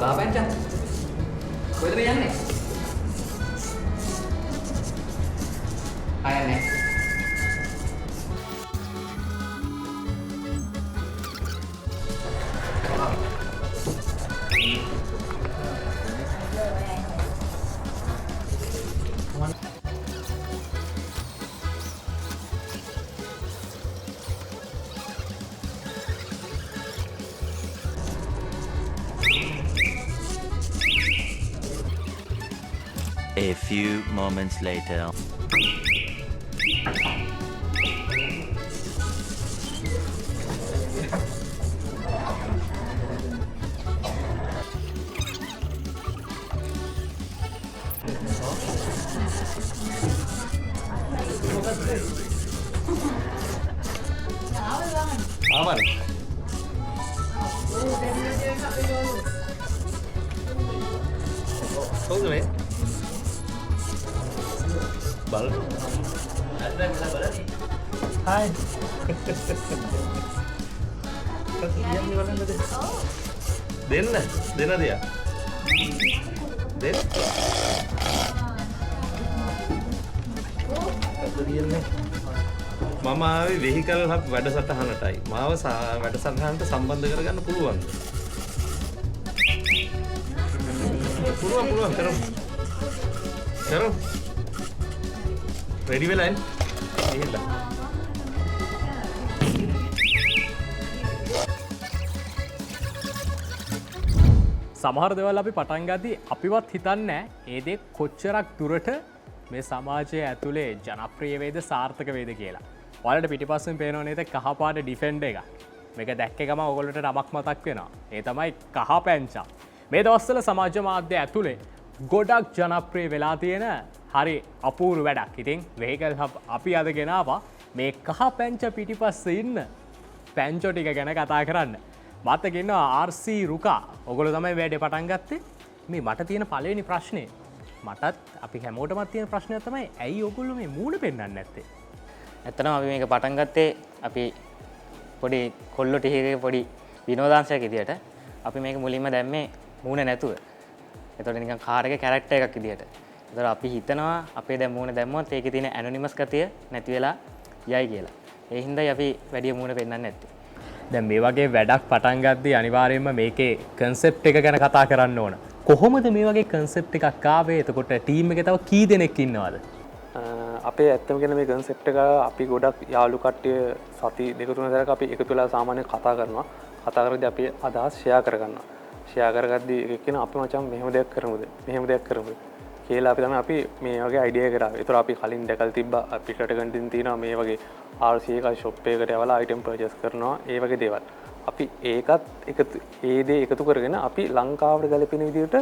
Bapak Encah, kowe yang nih? Ayo nih. A few moments later. Aman. Kau tu ni? Bal. Ada bila bal ni. Hai. Kau diam di mana tadi? Den dia. Den. Kau diam ni. මම ආවේ vehicle hub වැඩසටහනටයි. මාව වැඩසටහනට සම්බන්ධ කරගන්න පුළුවන්ද? පුළුවන් කරමු. Ready වෙලා ඉන්න. ගිහිල්ලා. සමහර දේවල් අපි පටන් ගද්දී අපිවත් හිතන්නේ නැහැ ඒ දේ කොච්චරක් දුරට මේ සමාජය ඇතුලේ ජනප්‍රිය වේද සාර්ථක වේද කියලා. ඔයාලට පිටිපස්සෙන් පේනව නේද කහපාට ඩිෆෙන්ඩර් එක. මේක දැක්ක ගම ඔයගොල්ලන්ට නමක් මතක් වෙනවා. ඒ තමයි කහ පැංචා. මේ දවස්වල සමාජ මාධ්‍ය ඇතුලේ ගොඩක් ජනප්‍රිය වෙලා තියෙන හරි අපූර්ව වැඩක්. ඉතින් වෙහිකල් හබ් අපි අද ගෙනාවා මේ කහ පැංචා පිටිපස්සේ ඉන්න පැංචෝ ටික ගැන කතා කරන්න. මාත් එක්ක ඉන්නවා RC රුකා. ඔයගොල්ලෝ තමයි වැඩේ පටන් ගත්තේ. මේ මට තියෙන පළවෙනි ප්‍රශ්නේ මටත් අපි හැමෝටමත් තියෙන ප්‍රශ්නයක් තමයි ඇයි ඔයගොල්ලෝ මේ මූණ පෙන්වන්නේ නැත්තේ? ඇත්තටම අපි මේක පටන් ගත්තේ අපි පොඩි කොල්ලෝ ටිකේ පොඩි විනෝදාංශයක් විදියට අපි මේක මුලින්ම දැම්මේ මූණ නැතුව. ඒතකොට නිකන් කාර් එකේ කැරක්ටර් එකක් විදියට. ඒතකොට අපි හිතනවා අපේ දැන් මූණ දැම්මොත් ඒකේ තියෙන ඇනොනිමස් ගතිය නැති වෙලා යයි කියලා. ඒ හින්දායි අපි වැඩි මූණ පෙන්වන්නේ නැත්තේ. දැන් මේ වගේ වැඩක් පටන් ගද්දී අනිවාර්යයෙන්ම මේකේ කන්සෙප්ට් එක ගැන කතා කරන්න ඕන. කොහොමද මේ වගේ කන්සෙප්ට් එකක් ආවේ? එතකොට ටීම් එකේ තව කී දෙනෙක් ඉන්නවද? අපේ ඇත්තම කියන මේ කන්සෙප්ට් එක අපි ගොඩක් යාළු කට්ටිය සති දෙක තුන සැරයක් අපි එකතු වෙලා සාමාන්‍යයෙන් කතා කරනවා. කතා කරද්දී අපි අදහස් ෂෙයා කරගන්නවා. ෂෙයා කරගද්දී එක කියන අපි මචං මෙහෙම දෙයක් කරමුද? මෙහෙම දෙයක් කරමුද? කියලා අපි තමයි අපි මේ වගේ අයිඩියා කරා. ඒතර අපි කලින් දැකලා තිබ්බා අපිට කන්ටින් තියෙනවා මේ වගේ RC එක ෂොප් එකකට යවලා අයිටම් පර්චේස් කරනවා. ඒ වගේ දේවල්. අපි ඒකත් එකතු ඒ දේ එකතු කරගෙන අපි ලංකාවට ගැලපෙන විදිහට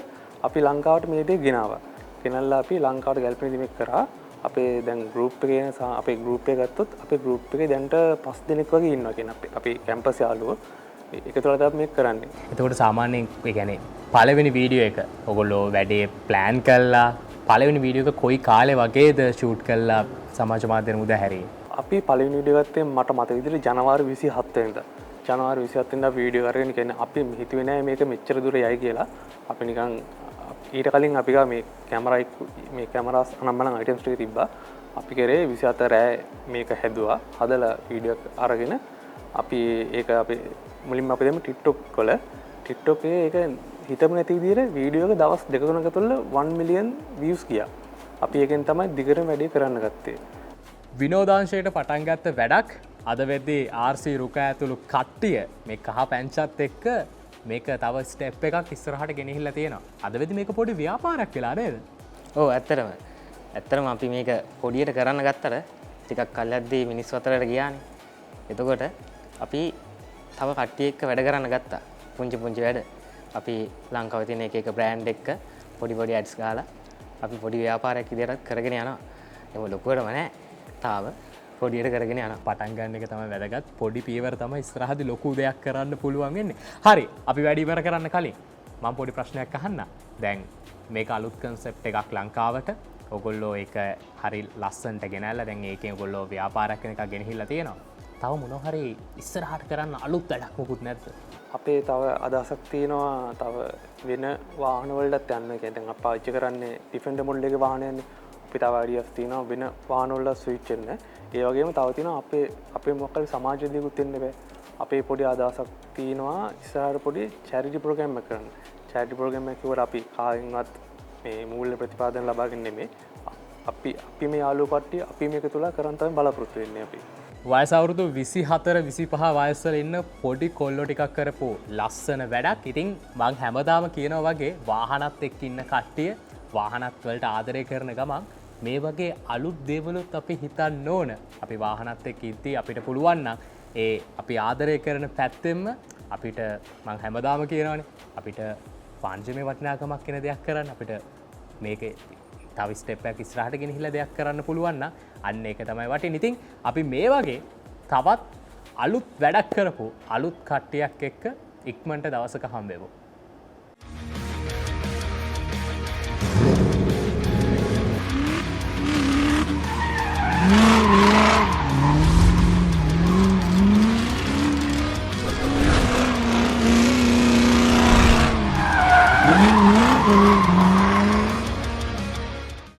අපි ලංකාවට මේ දේ ගෙනාවා. ගෙනල්ලා අපි ලංකාවට ගැලපෙන විදිහ මේක කරා. අපේ දැන් ගෲප් එකේ අපේ ගෲප් එක ගත්තොත් අපේ ගෲප් එකේ දැන්ට 5 දෙනෙක් වගේ ඉන්නවා කියන අපි කැම්පස් යාළුවෝ එකතුලා තමයි මේක කරන්නේ. එතකොට සාමාන්‍යයෙන් ඒ කියන්නේ පළවෙනි වීඩියෝ එක ඔයගොල්ලෝ වැඩේ ප්ලෑන් කළා පළවෙනි වීඩියෝ එක කොයි කාලේ වගේද ෂූට් කළා සමාජ මාධ්‍යෙ මුද හැරී? අපි පළවෙනි වීඩියෝ ගත්තේ මට මතක විදිහට ජනවාරි 27 වෙනිදා. ජනවාරි 27 වෙනිදා වීඩියෝ කරගෙන කියන්නේ අපි හිතුවේ නෑ මේක මෙච්චර දුර යයි කියලා. අපි නිකන් ඊට කලින් අපි ගා මේ කැමරාස් අනම්මනම් අයිටම්ස් ටික තිබ්බා. අපි කරේ 27 රෑ මේක හැදුවා. හදලා වීඩියෝ අරගෙන අපි ඒක අපි මුලින්ම අපි දෙමු TikTok වල. TikTok එකේ ඒක හිතමු නැති විදිහට වීඩියෝ එක දවස් දෙක තුනක තුල 1 මිලියන් views ගියා. අපි ඒකෙන් තමයි දිගටම වැඩේ කරන්න ගත්තේ. විනෝදාංශයට පටන් ගත්ත වැඩක් අද වෙද්දී RC රුකා ඇතුළු කට්ටිය මේ කහ පැංචත් එක්ක මේක තව ස්ටෙප් එකක් ඉස්සරහට ගෙනහිල්ලා තියෙනවා. අද වෙද්දී මේක පොඩි ව්‍යාපාරයක් වෙලා නේද? ඔව් ඇත්තටම අපි මේක පොඩියට කරන්න ගත්තට ටිකක් කල්යද්දී මිනිස්සු අතරට ගියානේ. එතකොට අපි තව කට්ටිය එක්ක වැඩ කරන්න ගත්තා. පුංචි වැඩ. අපි ලංකාවේ තියෙන එක බ්‍රෑන්ඩ් එක්ක පොඩි ඇඩ්ස් ගහලා අපි පොඩි ව්‍යාපාරයක් විදියට කරගෙන යනවා. ඒක ලොකුවටම නෑ. තාම කොඩියට කරගෙන යන පටන් ගන්න එක තමයි වැදගත්. පොඩි පියවර තමයි ඉස්සරහදී ලොකු දෙයක් කරන්න පුළුවන් වෙන්නේ. හරි අපි වැඩි ඉවර කරන්න කලින් මම පොඩි ප්‍රශ්නයක් අහන්න. දැන් මේක අලුත් කන්සෙප්ට් එකක් ලංකාවට. ඔයගොල්ලෝ ඒක හරි ලස්සනට ගෙනල්ලා දැන් ඒකෙන් ඔයගොල්ලෝ ව්‍යාපාරයක් වෙන එකක් ගෙනහිල්ලා තියෙනවා. තව මොනවා හරි ඉස්සරහට කරන්න අලුත් වැඩක් මොකුත් නැද්ද? අපේ තව අදහසක් තියෙනවා තව වෙන වාහනවලටත් යන්න. දැන් අපි පාවිච්චි කරන්නේ ඩිෆෙන්ඩර් මොඩල් එකේ වාහනයන්නේ. අපි තව අයිඩියාස් තියෙනවා වෙන වාහනවලට ස්විච් වෙන්න. ඒ වගේම තව තියෙනවා අපේ මොකක් හරි සමාජයේදීකුත් වෙන්න බෑ. අපේ පොඩි අදහසක් තියෙනවා ඉස්සරහට පොඩි චැරිටි ප්‍රෝග්‍රෑම් එකක් කරන්න. චැරිටි ප්‍රෝග්‍රෑම් එකක් කිව්වට අපි කාගෙන්වත් මේ මූල්‍ය ප්‍රතිපාදන ලබාගෙන නෙමෙයි. අපි මේ යාළුවෝ කට්ටිය අපි මේක තුල කරන් තමයි බලාපොරොත්තු වෙන්නේ අපි. වයස අවුරුදු 24 25 වයස්වල ඉන්න පොඩි කොල්ලෝ ටිකක් කරපු ලස්සන වැඩක්. ඉතින් මං හැමදාම කියනවා වගේ වාහනත් එක්ක ඉන්න කට්ටිය වාහනත් වලට ආදරය කරන ගමන් මේ වගේ අලුත් දේවලුත් අපි හිතන්න ඕන. අපි වාහනත් එක්ක ඉද්දී අපිට පුළුවන් නම් ඒ අපි ආදරය කරන පැත්තෙන්ම අපිට මං හැමදාම කියනවානේ අපිට වාණිජමය වටිනාකමක් වෙන දෙයක් කරන්න අපිට මේකේ තව ස්ටෙප් එකක් ඉස්සරහට ගෙනහිල්ලා දෙයක් කරන්න පුළුවන් නම් අන්න ඒක තමයි වටින්නේ. ඉතින් අපි මේ වගේ තවත් අලුත් වැඩක් කරපු අලුත් කට්ටියක් එක්ක ඉක්මනට දවසක හම්බෙමු.